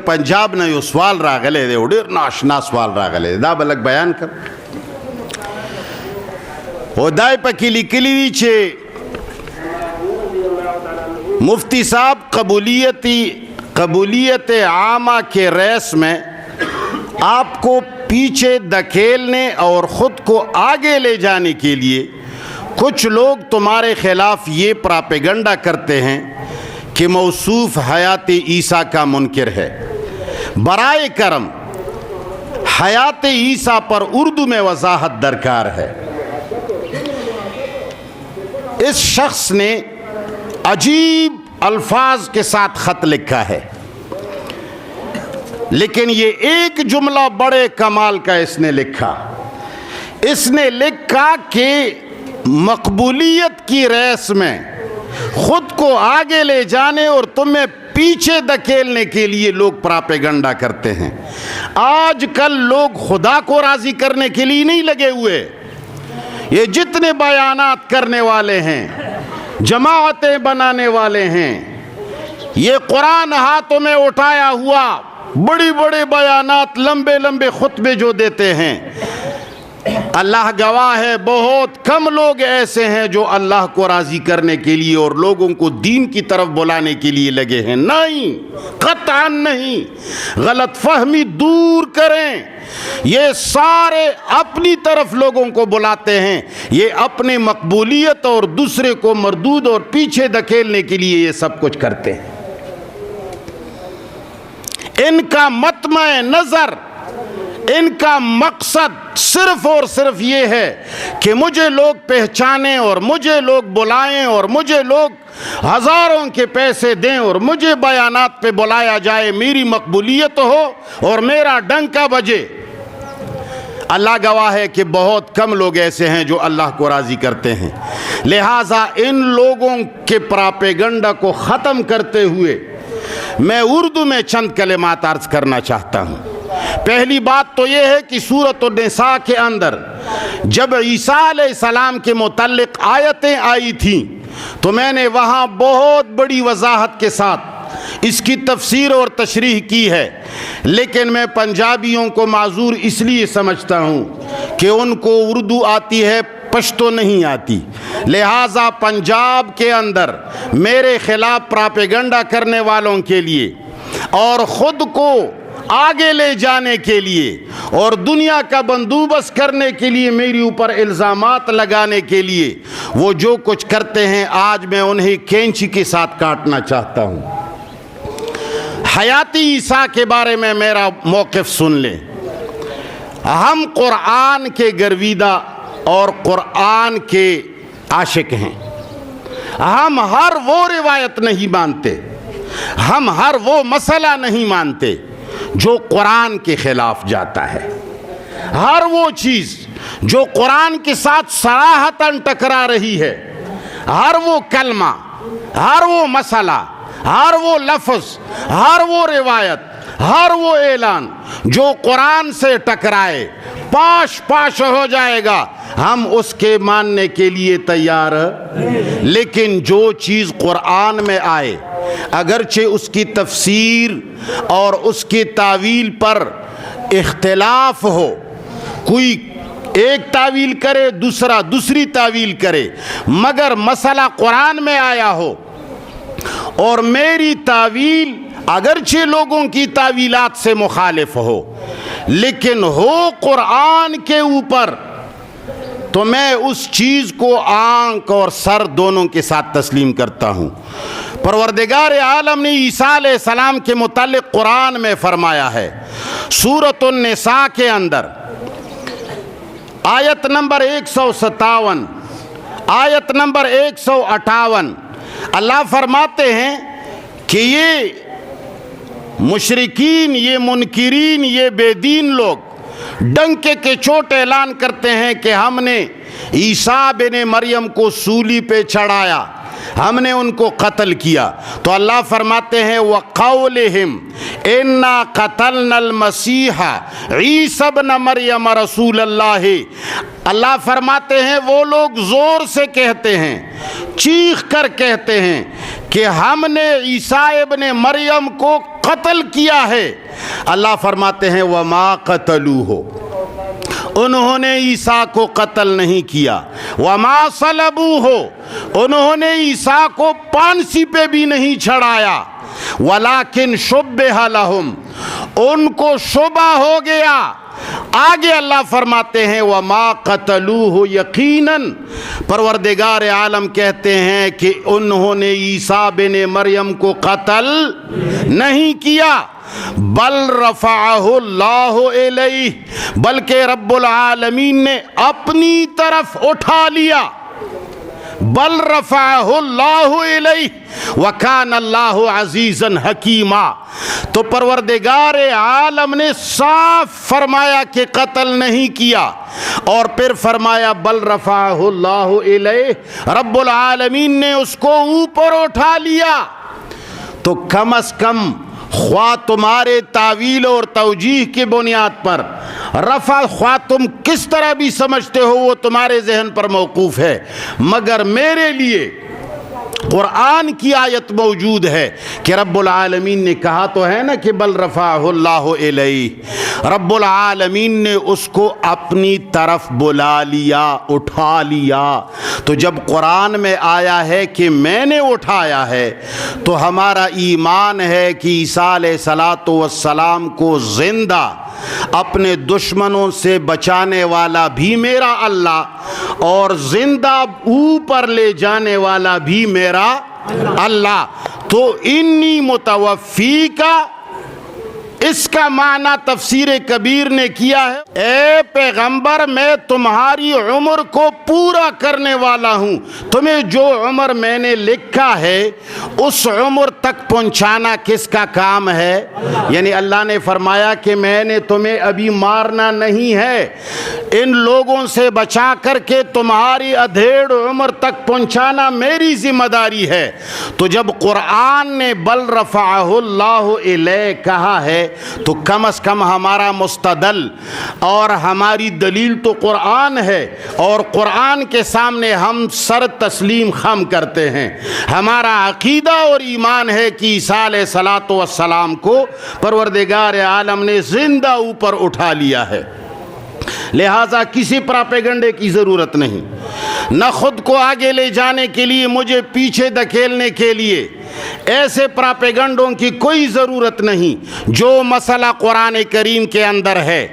پنجاب نه یو سوال راغلی دی، ډېر ناشنا سوال راغلی دی، دا به لږ بیان کړم. او دا یې پکې لیکلي دي چې مفتی صاحب قبولیت عامہ کے ریس میں آپ کو پیچھے دھکیلنے اور خود کو آگے لے جانے کے لیے کچھ لوگ تمہارے خلاف یہ پراپیگنڈا کرتے ہیں کہ موصوف حیات عیسیٰ کا منکر ہے. برائے کرم حیات عیسیٰ پر اردو میں وضاحت درکار ہے. اس شخص نے عجیب الفاظ کے ساتھ خط لکھا ہے، لیکن یہ ایک جملہ بڑے کمال کا اس نے لکھا. اس نے لکھا کہ مقبولیت کی ریس میں خود کو آگے لے جانے اور تمہیں پیچھے دھکیلنے کے لیے لوگ پراپیگنڈا کرتے ہیں. آج کل لوگ خدا کو راضی کرنے کے لیے نہیں لگے ہوئے. یہ جتنے بیانات کرنے والے ہیں، جماعتیں بنانے والے ہیں، یہ قرآن ہاتھوں میں اٹھایا ہوا بڑی بڑے بیانات، لمبے لمبے خطبے جو دیتے ہیں، اللہ گواہ ہے بہت کم لوگ ایسے ہیں جو اللہ کو راضی کرنے کے لیے اور لوگوں کو دین کی طرف بلانے کے لیے لگے ہیں. نہیں، قطعاً نہیں. غلط فہمی دور کریں. یہ سارے اپنی طرف لوگوں کو بلاتے ہیں، یہ اپنی مقبولیت اور دوسرے کو مردود اور پیچھے دھکیلنے کے لیے یہ سب کچھ کرتے ہیں. ان کا مطمع نظر، ان کا مقصد صرف اور صرف یہ ہے کہ مجھے لوگ پہچانیں اور مجھے لوگ بلائیں اور مجھے لوگ ہزاروں کے پیسے دیں اور مجھے بیانات پہ بلایا جائے، میری مقبولیت ہو اور میرا ڈنکا بجے. اللہ گواہ ہے کہ بہت کم لوگ ایسے ہیں جو اللہ کو راضی کرتے ہیں. لہٰذا ان لوگوں کے پراپیگنڈا کو ختم کرتے ہوئے میں اردو میں چند کلمات عرض کرنا چاہتا ہوں. پہلی بات تو یہ ہے کہ سورۃ النساء کے اندر جب عیسیٰ علیہ السلام کے متعلق آیتیں آئی تھیں تو میں نے وہاں بہت بڑی وضاحت کے ساتھ اس کی تفسیر اور تشریح کی ہے. لیکن میں پنجابیوں کو معذور اس لیے سمجھتا ہوں کہ ان کو اردو آتی ہے، پشتو نہیں آتی. لہٰذا پنجاب کے اندر میرے خلاف پراپیگنڈا کرنے والوں کے لیے اور خود کو آگے لے جانے کے لیے اور دنیا کا بندوبست کرنے کے لیے میری اوپر الزامات لگانے کے لیے وہ جو کچھ کرتے ہیں، آج میں انہیں کینچی کے ساتھ کاٹنا چاہتا ہوں. حیاتی عیسیٰ کے بارے میں میرا موقف سن لیں. ہم قرآن کے گرویدہ اور قرآن کے عاشق ہیں. ہم ہر وہ روایت نہیں مانتے، ہم ہر وہ مسئلہ نہیں مانتے جو قرآن کے خلاف جاتا ہے. ہر وہ چیز جو قرآن کے ساتھ صراحتاً ٹکرا رہی ہے، ہر وہ کلمہ، ہر وہ مسئلہ، ہر وہ لفظ، ہر وہ روایت، ہر وہ اعلان جو قرآن سے ٹکرائے، پاش پاش ہو جائے گا، ہم اس کے ماننے کے لیے تیار ہیں. لیکن جو چیز قرآن میں آئے، اگرچہ اس کی تفسیر اور اس کی تعویل پر اختلاف ہو، کوئی ایک تعویل کرے، دوسرا دوسری تعویل کرے، مگر مسئلہ قرآن میں آیا ہو اور میری تعویل اگرچہ لوگوں کی تعویلات سے مخالف ہو لیکن ہو قرآن کے اوپر، تو میں اس چیز کو آنکھ اور سر دونوں کے ساتھ تسلیم کرتا ہوں. پروردگار عالم نے عیسیٰ علیہ السلام کے متعلق قرآن میں فرمایا ہے سورۃ النساء کے اندر آیت نمبر 157، آیت نمبر 158، اللہ فرماتے ہیں کہ یہ مشرکین، یہ منکرین، یہ بے دین لوگ ڈنکے کے چوٹ اعلان کرتے ہیں کہ ہم نے عیسیٰ بن مریم کو سولی پہ چڑھایا، ہم نے ان کو قتل کیا. تو اللہ فرماتے ہیں وَقَوْلِهِمْ إِنَّا قَتَلْنَا الْمَسِيحَ عِيسَى ابْنَ مَرْيَمَ رَسُولَ اللَّهِ. اللہ فرماتے ہیں وہ لوگ زور سے کہتے ہیں، چیخ کر کہتے ہیں کہ ہم نے عیسیٰ ابن مریم کو قتل کیا ہے، اللہ فرماتے ہیں وما قتلوہ، انہوں نے عیسیٰ کو قتل نہیں کیا، وما صلبوہ، انہوں نے عیسیٰ کو پانسی پہ بھی نہیں چڑھایا، ولیکن شبہ لہم، ان کو شبہ ہو گیا۔ آگے اللہ فرماتے ہیں وما قتلوہ یقیناً پروردگار عالم کہتے ہیں کہ انہوں نے عیسیٰ بن مریم کو قتل نہیں کیا، بل رفعہ اللہ الیہ، بلکہ رب العالمین نے اپنی طرف اٹھا لیا، بل رفعہ اللہ الیہ وکان اللہ عزیزا حکیما۔ تو پروردگار عالم نے صاف فرمایا کہ قتل نہیں کیا، اور پھر فرمایا بل رفعہ اللہ الیہ، رب العالمین نے اس کو اوپر اٹھا لیا۔ تو کم از کم خواہ تمہارے تعویل اور توجیہ کی بنیاد پر رفع، خواہ تم کس طرح بھی سمجھتے ہو وہ تمہارے ذہن پر موقوف ہے، مگر میرے لیے قرآن کی آیت موجود ہے کہ رب العالمین نے کہا تو ہے نا کہ بل رفعہ اللہ الیہ، رب العالمین نے اس کو اپنی طرف بلا لیا، اٹھا لیا۔ تو جب قرآن میں آیا ہے کہ میں نے اٹھایا ہے تو ہمارا ایمان ہے کہ عیسیٰ علیہ السلام کو زندہ اپنے دشمنوں سے بچانے والا بھی میرا اللہ، اور زندہ اوپر لے جانے والا بھی میرا اللہ۔ تو انی متوفیکا، اس کا معنی تفسیر کبیر نے کیا ہے اے پیغمبر میں تمہاری عمر کو پورا کرنے والا ہوں، تمہیں جو عمر میں نے لکھا ہے اس عمر تک پہنچانا کس کا کام ہے؟ یعنی اللہ نے فرمایا کہ میں نے تمہیں ابھی مارنا نہیں ہے، ان لوگوں سے بچا کر کے تمہاری ادھیڑ عمر تک پہنچانا میری ذمہ داری ہے۔ تو جب قرآن نے بل رفعہ اللہ الیہ کہا ہے تو کم از کم ہمارا مستدل اور ہماری دلیل تو قرآن ہے، اور قرآن کے سامنے ہم سر تسلیم خم کرتے ہیں۔ ہمارا عقیدہ اور ایمان ہے کہ عیسیٰ علیہ السلام کو پروردگار عالم نے زندہ اوپر اٹھا لیا ہے، لہٰذا کسی پراپیگنڈے کی ضرورت نہیں، نہ خود کو آگے لے جانے کے لیے مجھے پیچھے دھکیلنے کے لیے ایسے پراپیگنڈوں کی کوئی ضرورت نہیں۔ جو مسئلہ قرآن کریم کے اندر ہے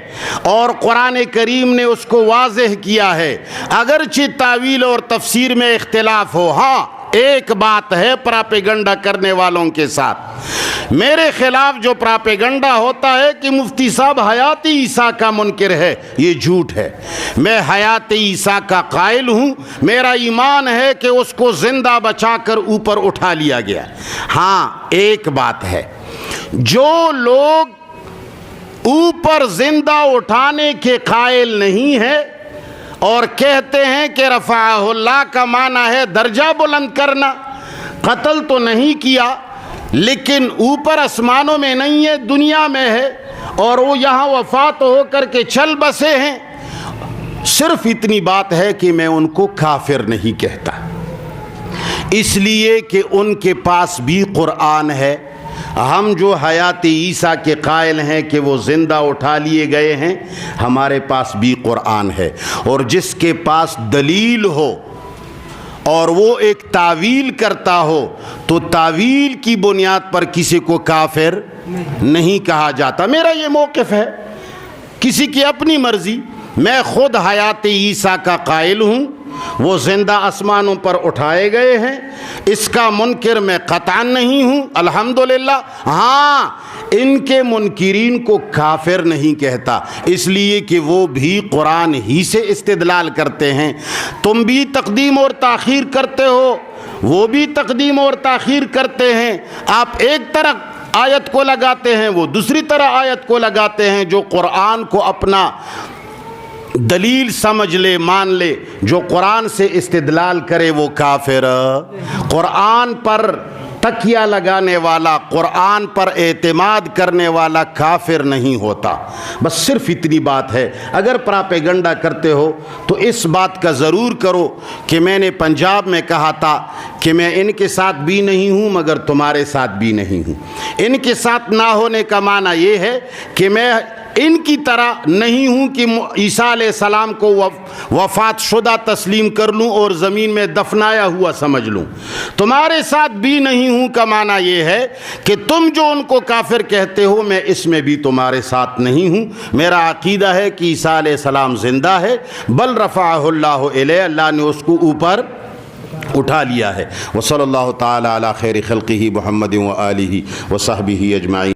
اور قرآن کریم نے اس کو واضح کیا ہے، اگرچہ تعویل اور تفسیر میں اختلاف ہو، ہاں ایک بات ہے پراپیگنڈا کرنے والوں کے ساتھ، میرے خلاف جو پراپیگنڈا ہوتا ہے کہ مفتی صاحب حیات عیسیٰ کا منکر ہے، یہ جھوٹ ہے۔ میں حیات عیسیٰ کا قائل ہوں، میرا ایمان ہے کہ اس کو زندہ بچا کر اوپر اٹھا لیا گیا۔ ہاں ایک بات ہے، جو لوگ اوپر زندہ اٹھانے کے قائل نہیں ہیں اور کہتے ہیں کہ رفعہ اللہ کا معنی ہے درجہ بلند کرنا، قتل تو نہیں کیا لیکن اوپر آسمانوں میں نہیں ہے، دنیا میں ہے، اور وہ یہاں وفات ہو کر کے چل بسے ہیں، صرف اتنی بات ہے کہ میں ان کو کافر نہیں کہتا، اس لیے کہ ان کے پاس بھی قرآن ہے۔ ہم جو حیات عیسیٰ کے قائل ہیں کہ وہ زندہ اٹھا لیے گئے ہیں، ہمارے پاس بھی قرآن ہے، اور جس کے پاس دلیل ہو اور وہ ایک تعویل کرتا ہو تو تعویل کی بنیاد پر کسی کو کافر نہیں کہا جاتا۔ میرا یہ موقف ہے، کسی کی اپنی مرضی، میں خود حیات عیسیٰ کا قائل ہوں، وہ زندہ آسمانوں پر اٹھائے گئے ہیں، اس کا منکر میں قطعا نہیں ہوں الحمدللہ۔ ہاں ان کے منکرین کو کافر نہیں کہتا، اس لیے کہ وہ بھی قرآن ہی سے استدلال کرتے ہیں۔ تم بھی تقدیم اور تاخیر کرتے ہو، وہ بھی تقدیم اور تاخیر کرتے ہیں، آپ ایک طرح آیت کو لگاتے ہیں، وہ دوسری طرح آیت کو لگاتے ہیں۔ جو قرآن کو اپنا دلیل سمجھ لے، مان لے، جو قرآن سے استدلال کرے وہ کافر۔ قرآن پر تکیہ لگانے والا، قرآن پر اعتماد کرنے والا کافر نہیں ہوتا۔ بس صرف اتنی بات ہے۔ اگر پراپیگنڈا کرتے ہو تو اس بات کا ضرور کرو کہ میں نے پنجاب میں کہا تھا کہ میں ان کے ساتھ بھی نہیں ہوں مگر تمہارے ساتھ بھی نہیں ہوں۔ ان کے ساتھ نہ ہونے کا معنی یہ ہے کہ میں ان کی طرح نہیں ہوں کہ عیسیٰ علیہ السلام کو وفات شدہ تسلیم کر لوں اور زمین میں دفنایا ہوا سمجھ لوں۔ تمہارے ساتھ بھی نہیں ہوں کا معنی یہ ہے کہ تم جو ان کو کافر کہتے ہو میں اس میں بھی تمہارے ساتھ نہیں ہوں۔ میرا عقیدہ ہے کہ عیسیٰ علیہ السلام زندہ ہے، بل رفعہ اللہ الیہ، اللہ نے اس کو اوپر اٹھا لیا ہے۔ وصلی اللہ تعالی علی خیر خلقہ محمد و آلہ و صحبہ اجمعین۔